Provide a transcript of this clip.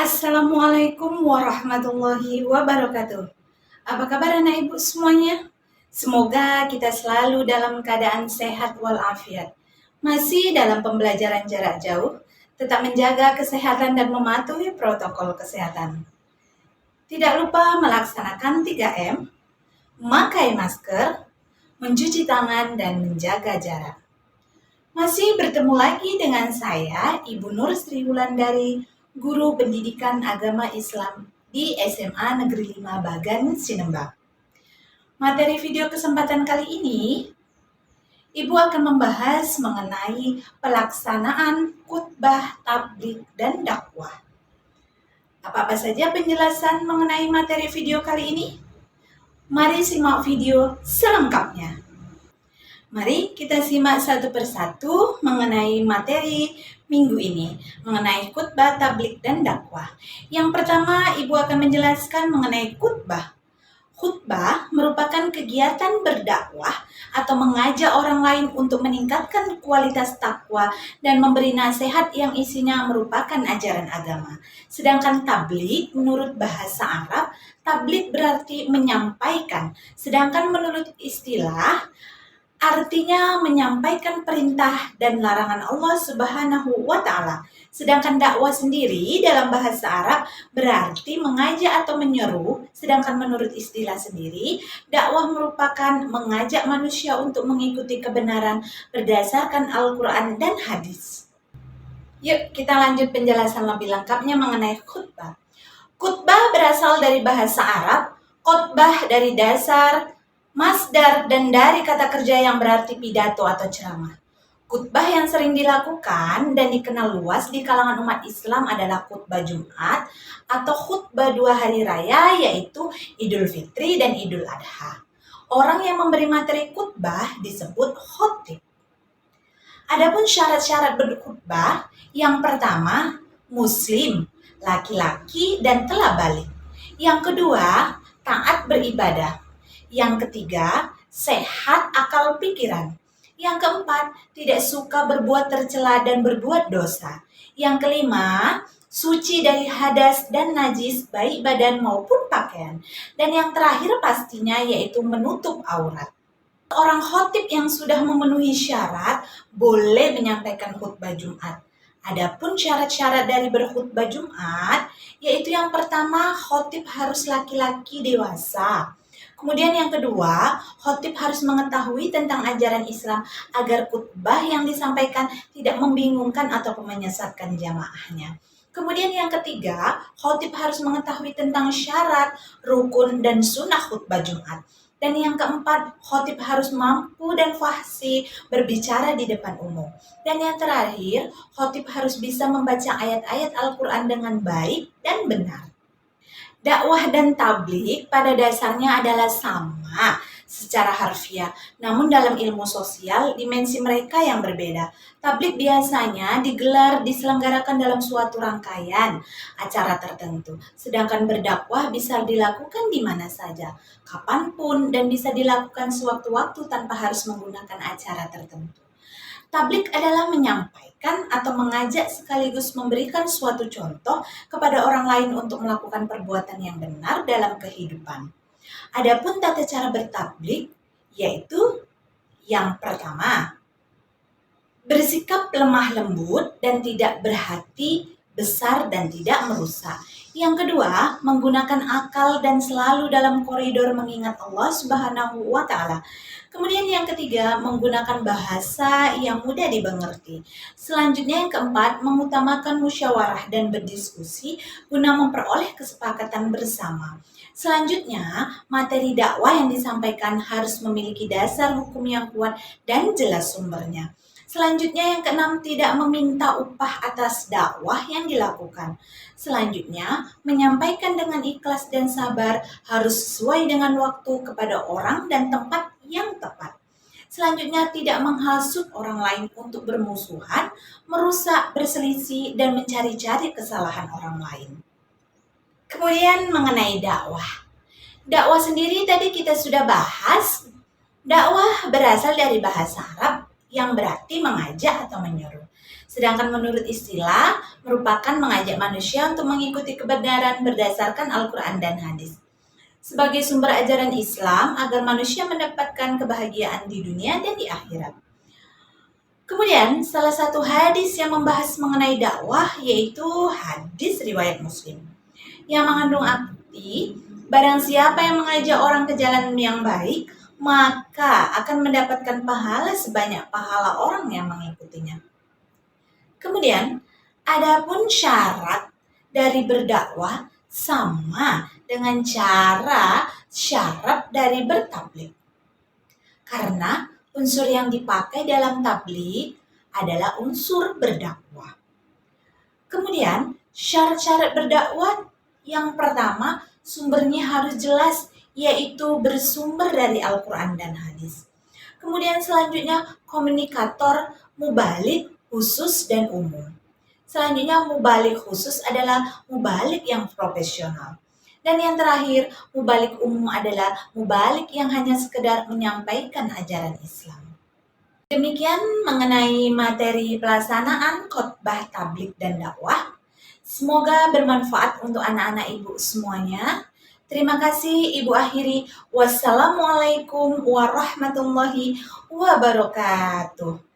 Assalamualaikum warahmatullahi wabarakatuh. Apa kabar anak ibu semuanya? Semoga kita selalu dalam keadaan sehat walafiat. Masih dalam pembelajaran jarak jauh, tetap menjaga kesehatan dan mematuhi protokol kesehatan. Tidak lupa melaksanakan 3M, memakai masker, mencuci tangan, dan menjaga jarak. Masih bertemu lagi dengan saya, Ibu Nur Sri Wulandari, Guru Pendidikan Agama Islam di SMA Negeri 5 Bagan, Sinembang. Materi video kesempatan kali ini, Ibu akan membahas mengenai pelaksanaan khutbah, tabligh, dan dakwah. Apa-apa saja penjelasan mengenai materi video kali ini? Mari simak video selengkapnya. Mari kita simak satu persatu mengenai materi minggu ini, mengenai khutbah, tabligh, dan dakwah. Yang pertama, Ibu akan menjelaskan mengenai khutbah. Khutbah merupakan kegiatan berdakwah atau mengajak orang lain untuk meningkatkan kualitas takwa dan memberi nasihat yang isinya merupakan ajaran agama. Sedangkan tabligh menurut bahasa Arab, tabligh berarti menyampaikan. Sedangkan menurut istilah, artinya menyampaikan perintah dan larangan Allah Subhanahu wa Ta'ala. Sedangkan dakwah sendiri dalam bahasa Arab berarti mengajak atau menyeru. Sedangkan menurut istilah sendiri, dakwah merupakan mengajak manusia untuk mengikuti kebenaran berdasarkan Al-Quran dan hadis. Yuk kita lanjut penjelasan lebih lengkapnya mengenai khutbah. Khutbah berasal dari bahasa Arab, khutbah dari dasar masdar dan dari kata kerja yang berarti pidato atau ceramah. Khutbah yang sering dilakukan dan dikenal luas di kalangan umat Islam adalah khutbah Jumat atau khutbah 2 hari raya, yaitu Idul Fitri dan Idul Adha. Orang yang memberi materi khutbah disebut khotib. Adapun syarat-syarat berkhutbah, yang pertama, muslim, laki-laki dan telah balik. Yang kedua, taat beribadah. Yang ketiga, sehat akal pikiran. Yang keempat, tidak suka berbuat tercela dan berbuat dosa. Yang kelima, suci dari hadas dan najis baik badan maupun pakaian. Dan yang terakhir pastinya yaitu menutup aurat. Orang khotib yang sudah memenuhi syarat boleh menyampaikan khutbah Jumat. Adapun syarat-syarat dari berkhutbah Jumat, yaitu yang pertama, khotib harus laki-laki dewasa. Kemudian yang kedua, khotib harus mengetahui tentang ajaran Islam agar khutbah yang disampaikan tidak membingungkan atau menyesatkan jamaahnya. Kemudian yang ketiga, khotib harus mengetahui tentang syarat, rukun, dan sunnah khutbah Jumat. Dan yang keempat, khotib harus mampu dan fasih berbicara di depan umum. Dan yang terakhir, khotib harus bisa membaca ayat-ayat Al-Quran dengan baik dan benar. Dakwah dan tabligh pada dasarnya adalah sama secara harfiah, namun dalam ilmu sosial dimensi mereka yang berbeda. Tabligh biasanya diselenggarakan dalam suatu rangkaian acara tertentu, sedangkan berdakwah bisa dilakukan di mana saja, kapanpun, dan bisa dilakukan sewaktu-waktu tanpa harus menggunakan acara tertentu. Tabligh adalah menyampaikan atau mengajak sekaligus memberikan suatu contoh kepada orang lain untuk melakukan perbuatan yang benar dalam kehidupan. Adapun tata cara bertabligh yaitu yang pertama, bersikap lemah lembut dan tidak berhati besar dan tidak merusak. Yang kedua, menggunakan akal dan selalu dalam koridor mengingat Allah Subhanahu wa Ta'ala. Kemudian yang ketiga, menggunakan bahasa yang mudah dimengerti. Selanjutnya yang keempat, mengutamakan musyawarah dan berdiskusi guna memperoleh kesepakatan bersama. Selanjutnya, materi dakwah yang disampaikan harus memiliki dasar hukum yang kuat dan jelas sumbernya. Selanjutnya yang keenam, tidak meminta upah atas dakwah yang dilakukan. Selanjutnya, menyampaikan dengan ikhlas dan sabar harus sesuai dengan waktu kepada orang dan tempat yang tepat. Selanjutnya, tidak menghasut orang lain untuk bermusuhan, merusak, berselisih, dan mencari-cari kesalahan orang lain. Kemudian mengenai dakwah. Dakwah sendiri tadi kita sudah bahas. Dakwah berasal dari bahasa Arab yang berarti mengajak atau menyuruh. Sedangkan menurut istilah, merupakan mengajak manusia untuk mengikuti kebenaran berdasarkan Al-Quran dan hadis. Sebagai sumber ajaran Islam agar manusia mendapatkan kebahagiaan di dunia dan di akhirat. Kemudian, salah satu hadis yang membahas mengenai dakwah yaitu hadis riwayat Muslim yang mengandung arti barang siapa yang mengajak orang ke jalan yang baik, maka akan mendapatkan pahala sebanyak pahala orang yang mengikutinya. Kemudian, adapun syarat dari berdakwah sama dengan syarat dari bertabligh. Karena unsur yang dipakai dalam tabligh adalah unsur berdakwah. Kemudian, syarat-syarat berdakwah yang pertama, sumbernya harus jelas, yaitu bersumber dari Al-Quran dan hadis. Kemudian selanjutnya, komunikator, mubalik, khusus, dan umum. Selanjutnya, mubalik khusus adalah mubalik yang profesional. Dan yang terakhir, mubalik umum adalah mubalik yang hanya sekedar menyampaikan ajaran Islam. Demikian mengenai materi pelaksanaan khotbah tabligh dan dakwah. Semoga bermanfaat untuk anak-anak ibu semuanya. Terima kasih Ibu akhiri. Wassalamualaikum warahmatullahi wabarakatuh.